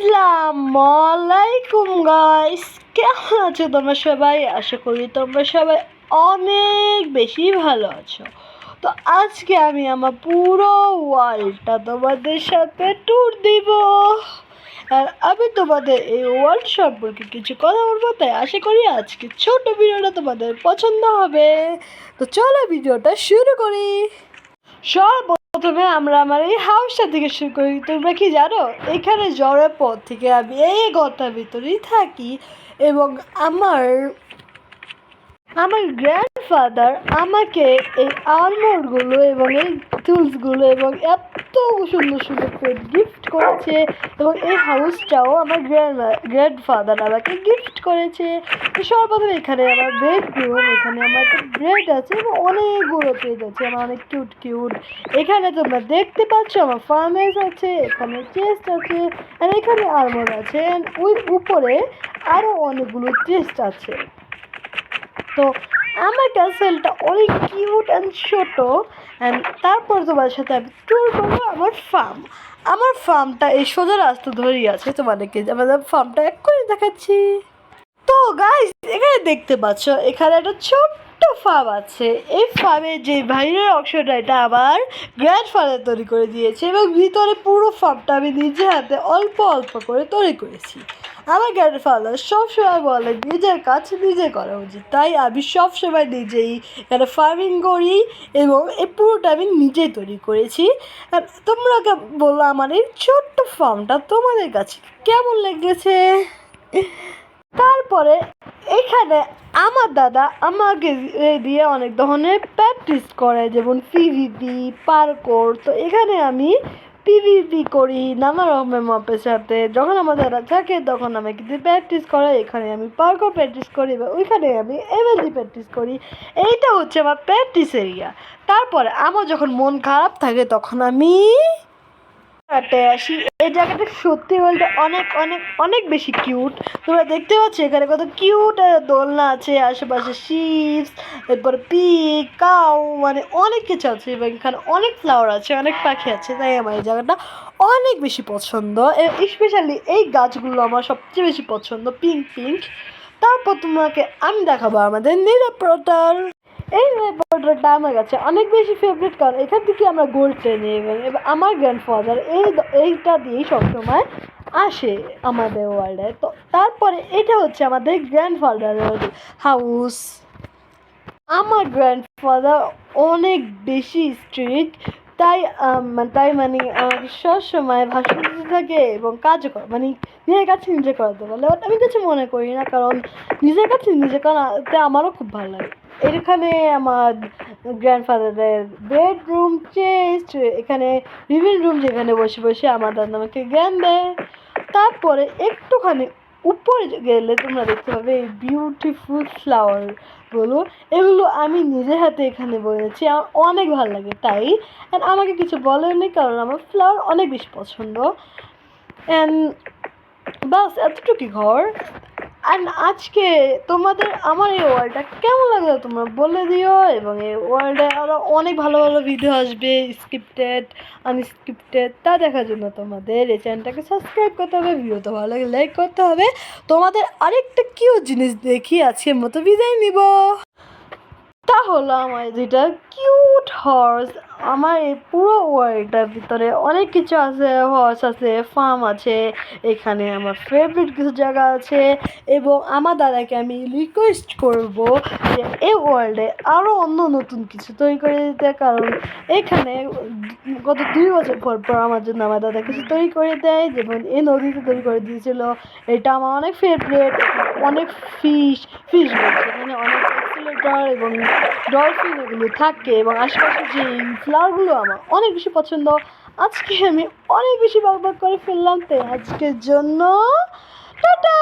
আসসালামু আলাইকুম গাইস, কেমন আছো তোমরা সবাই? আশা করি তোমরা সবাই অনেক বেশি ভালো আছো। তো আজকে আমি আমার পুরো ওয়ার্ল্ডটা তোমাদের সাথে ট্যুর দিব, আর আমি তোমাদের এই ওয়ার্ল্ড সম্পর্কে কিছু কথা বলবো। তাই আশা করি আজকে ছোট ভিডিওটা তোমাদের পছন্দ হবে। তো চলো ভিডিওটা শুরু করি। প্রথমে আমরা আমার এই হাউসটা থেকে শুরু করি। তোমরা কি জানো, এখানে যাওয়ার পর থেকে আমি এই ঘরটার ভিতরেই থাকি এবং আমার আমার গ্র্যান্ডফাদার আমাকে এই আর্মরগুলো এবং এই টুলসগুলো এবং এত সুন্দর সুন্দর পেট গিফট করেছে, এবং এই হাউসটাও আমার গ্র্যান্ডফাদার আমাকে গিফট করেছে। তো সর্বপ্রথম এখানে আমার বেডরুম, এখানে আমার একটা বেড আছে এবং অনেকগুলো পেজ আছে, আমার অনেক কিউট কিউট। এখানে তোমরা দেখতে পাচ্ছ আমার ফার্নেস আছে, এখানে চেস্ট আছে, আর এখানে আর্মর আছে, ওই উপরে আরও অনেকগুলো চেস্ট আছে। তো আমার ক্যাসেলটা অনেক কিউট অ্যান্ড ছোটো। অ্যান্ড তারপর তোমার সাথে আমি ট্যুর করবো আমার ফার্মটা এই সোজা রাস্তা ধরেই আছে। তোমাদেরকে আমাদের ফার্মটা এক্ষুনি দেখাচ্ছি। তো গাইস, এখানে দেখতে পাচ্ছ এখানে একটা ছোট্ট ফার্ম আছে। এই ফার্মের যে বাইরের অংশটা এটা আমার গ্র্যান্ডফাদার তৈরি করে দিয়েছে, এবং ভিতরে পুরো ফার্মটা আমি নিজে হাতে অল্প অল্প করে তৈরি করেছি। আমার গ্র্যান্ডফাদার সবসময় বলে নিজের কাজ নিজে করা উচিত, তাই আমি সবসময় নিজেই এখানে ফার্মিং করি এবং এই পুরোটা আমি নিজেই তৈরি করেছি। আর তোমরা বললো আমার এই ছোট্ট ফার্মটা তোমাদের কাছে কেমন লেগেছে। তারপরে এখানে আমার দাদা আমাকে দিয়ে অনেক ধরনের প্র্যাকটিস করে, যেমন পিভিপি, পার্কোর। তো এখানে আমি পিভিপি করি নানা রকমের মপের সাথে। যখন আমার দাদা থাকে তখন আমাকে দিয়ে প্র্যাকটিস করে, এখানে আমি পার্কোর প্র্যাকটিস করি বা ওইখানে আমি এমএলজি প্র্যাকটিস করি। এইটা হচ্ছে আমার প্র্যাকটিস এরিয়া। তারপরে আমার যখন মন খারাপ থাকে তখন আমি আসি। এই জায়গাটা সত্যি বলতে অনেক অনেক অনেক বেশি কিউট। তোমরা দেখতে পাচ্ছ এখানে কত কিউট দোলনা আছে, আশেপাশে শিপস, এরপরে পিক, কাউ, মানে অনেক কিছু আছে, এবং এখানে অনেক ফ্লাওয়ার আছে, অনেক পাখি আছে। তাই আমার এই জায়গাটা অনেক বেশি পছন্দ। স্পেশালি এই গাছগুলো আমার সবচেয়ে বেশি পছন্দ, পিঙ্ক পিঙ্ক। তারপর তোমাকে আমি দেখাবো আমাদের নিরাপত্তার। এই রিপোর্টারটা আমার কাছে অনেক বেশি ফেভারিট, কারণ এখান থেকে আমরা গোল্ড ট্রেনে এবং আমার গ্র্যান্ডফাদার এইটা দিয়েই সবসময় আসে আমাদের ওয়ার্ল্ডে। তো তারপরে এটা হচ্ছে আমাদের গ্র্যান্ডফাদারের হাউস। আমার গ্র্যান্ডফাদার অনেক বেশি স্ট্রিক্ট, তাই আমাকে সবসময় ভাষণ দিতে থাকে এবং কাজও করে, নিজের কাছে নিজে করাতে বলে। বাট আমি কিছু মনে করি না, কারণ নিজের কাছে নিজে করাতে আমারও খুব ভালো লাগে। এখানে আমার গ্র্যান্ডফাদারের বেডরুম, চেস্ট, এখানে লিভিং রুম, যেখানে বসে বসে আমার দাদা আমাকে জ্ঞান দেয়। তারপরে একটুখানি উপরে গেলে তোমরা দেখতে পাবে এই বিউটিফুল ফ্লাওয়ারগুলো। এগুলো আমি নিজের হাতে এখানে বলেছি, আমার অনেক ভালো লাগে। তাই আমাকে কিছু বলেনি, কারণ আমার ফ্লাওয়ার অনেক বেশি পছন্দ। অ্যান্ড বাস এতটুকুই ঘর। অ্যান্ড আজকে তোমাদের আমার এই ওয়ার্ল্ডটা কেমন লাগলো তোমরা বলে দিও, এবং এই ওয়ার্ল্ডে আরও অনেক ভালো ভালো ভিডিও আসবে, স্ক্রিপ্টেড আনস্ক্রিপ্টেড। তা দেখার জন্য তোমাদের এই চ্যানেলটাকে সাবস্ক্রাইব করতে হবে, ভিডিওটা ভালো লাগে লাইক করতে হবে। তোমাদের আরেকটা কিউট জিনিস দেখি আজকের মতো বিদায় নিব। তা হলো আমার যেটা কিউট হর্স। আমার এই পুরো ওয়ার্ল্ডটার ভিতরে অনেক কিছু আছে, হর্স আছে, ফার্ম আছে, এখানে আমার ফেভারিট কিছু জায়গা আছে। এবং আমার দাদাকে আমি রিকোয়েস্ট করব যে এই ওয়ার্ল্ডে আরও অন্য নতুন কিছু তৈরি করে দিতে, কারণ এখানে গত 2 বছর পর পর আমার জন্য আমার দাদা কিছু তৈরি করে দেয়, যেমন এই নদীতে তৈরি করে দিয়েছিল। এটা আমার অনেক ফেভারিট। অনেক ফিশ বলছে, মানে অনেক এক্সিলেটর এবং ডলফিন এগুলো থাকে, এবং আশেপাশে যে ফ্লাওয়ারগুলো আমার অনেক বেশি পছন্দ। আজকে আমি অনেক বেশি বকবক করে ফেললাম, তাই আজকের জন্য টাটা।